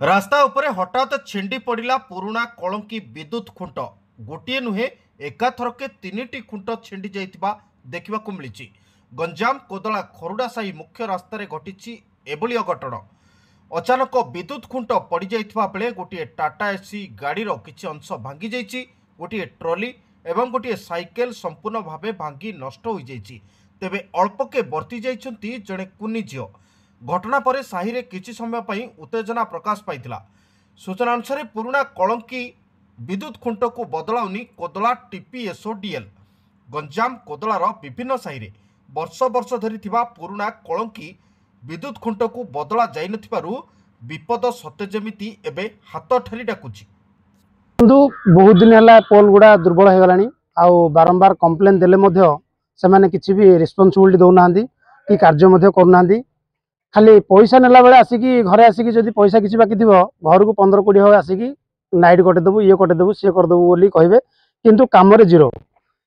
रास्ता उपरे हठात छेंडी पड़ा पुराणा कलंकी विद्युत खुंट गोटे नुहे एकाथरके 3टी खुंट छेंडी जाइथिबा देखिबाकु मिलिछि। गंजाम कोदला खरुड़ा साही मुख्य रास्तार घटी एभली अघटन। अचानक विद्युत खुंट पड़ जाइथिबा बेले गोटे टाटा एसी गाड़ीर किछि अंश भांगी जाइछि। गोटे ट्रॉली एवं गोटे साइकेल संपूर्ण भावे भांगी नष्ट हो जाइछि। तेबे अल्पके बर्ती जाइछन्ति जणे कुनी झियो। घटना पर साही रे किछि समय पई उत्तेजना प्रकाश पाइथिला। सूचना अनुसार पुराणा कलंकी विद्युत खुंट को बदलाउनी कोदला टीपीएसओडीएल। गंजाम कोदलार विभिन्न साही रे वर्ष वर्ष धरी थिबा पुराणा कलंकी विद्युत खुंट को बदला जाई नथिबारु विपद सत्य जेमिति एबे हाथ ठेली डाकुछि। बंधु बहुत दिन है पोल गुड़ा दुर्बल हो गलानी आउ बारंबार कंप्लेन देले मध्य से माने किछि भी रिस्पांसिबिलिटी दौना कि कार्य मध्य करना खाली पैसा नेला बेले आसिकी घरे आसिकी जदि पैसा किछि बाकी थिबो घर को 15-20 हो आसिकी नाइट कटे देबु ये कटे देबु से कर देबु बोली कहबे किंतु काम रे जीरो।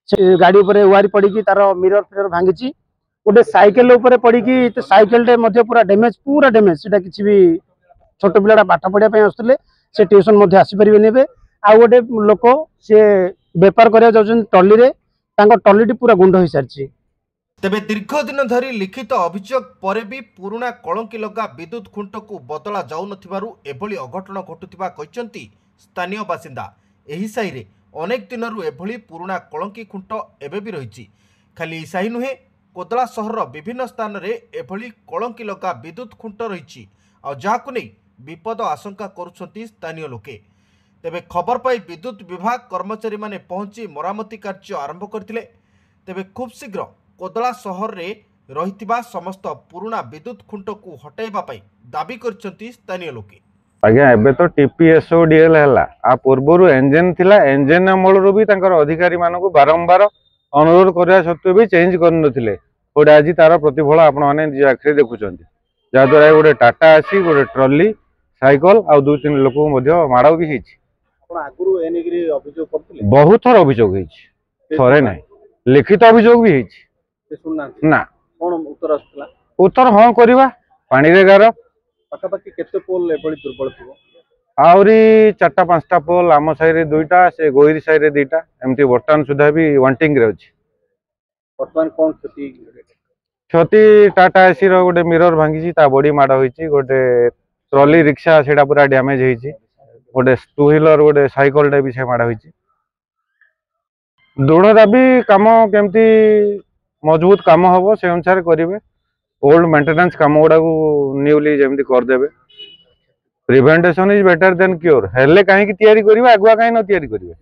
से गाड़ी ऊपर वारी पड़ी की तार मिरर फिरर भांगी गोटे साइकेल ऊपर पड़ी की साइकेल टे मध्य पूरा डैमेज सेटा किछि भी छोट पिलाडा पाठ पढ़िया पे आसुले से ट्यूशन मध्य आसी परिबेनी बे आ गोटे लोक से बेपार करिया जाउछन टल्ली रे तांको टल्लीटी पूरा गुंड होई सारछि। तेबे दीर्घ दिन धरी लिखित अभियोग पर भी पुराणा कलंकी लगा विद्युत खुंट को बदला जाऊ नथिबारु एभली अघटन घटुथिबा कहिसंती स्थानीय बासिंदा। एही साही रे अनेक दिनरु एभली पुराणा कलंकी खुंट एबे भी रहिछि। खाली साही नुहे कोदला सहर विभिन्न स्थान रे एभली कलंकी लगा विद्युत खुंट रहिछि आ जाहाकु नै विपद आशंका करुछंती स्थानीय लोके। तेबे खबर पाई विद्युत विभाग कर्मचारी माने पहुंची मरामती कार्य आरंभ करथिले। तेबे खूब शीघ्र कोदला सहर रे रहिथिबा समस्त पुराणा विद्युत खुंट को हटाइबा पाई दाबी करछंती स्थानीय लोके। आज्ञा एबे तो टीपीएसओडीएल हैला आ पूर्वरु इंजन थिला इंजन मूलरु भी तांकर अधिकारी मानको बारंबार अनुरोध करिया सत्वे भी चेंज करन नथिले। ओडा आज तार प्रतिफल आपण माने जे आखरे देखुचंती जा द्वारा गोटे टाटा आसी गोटे ट्रॉली साइकल आ 2-3 लोक मध्य माड़ा भी हिछि। आपण आगुरु एनिगिरी अभियोग करथिले बहुत थर अभियोग हिछि थरे नै लिखित अभियोग भी हिछि ना कोन उत्तर आसला उत्तर हां करबा पानी रे गार पाखापाखि केते पोल एबळी दुर्बल थिबो आउरी 4-5टा पोल आम साई रे 2टा से गोइरी साई रे 2टा एमती वर्तमान सुधा भी वांटिंग रे अछि। वर्तमान कोन क्षति क्षति टाटा एसी रो गोटे मिरर भांगी ता बॉडी माड होईची गोटे ट्रॉली रिक्शा सेटा पूरा डैमेज होईची गोटे 2 व्हीलर गोटे साइकिल टा भी से माड होईची। दृढ़ दाबी काम केमती मजबूत काम हम से अनुसार करेंगे ओल्ड मेंटेनेंस कम गुड़ा न्यूली जमी करदे। Prevention is better than cure हेल्ले कहीं तैयारी करेंगे आगुआ कहीं न तैयारी करेंगे।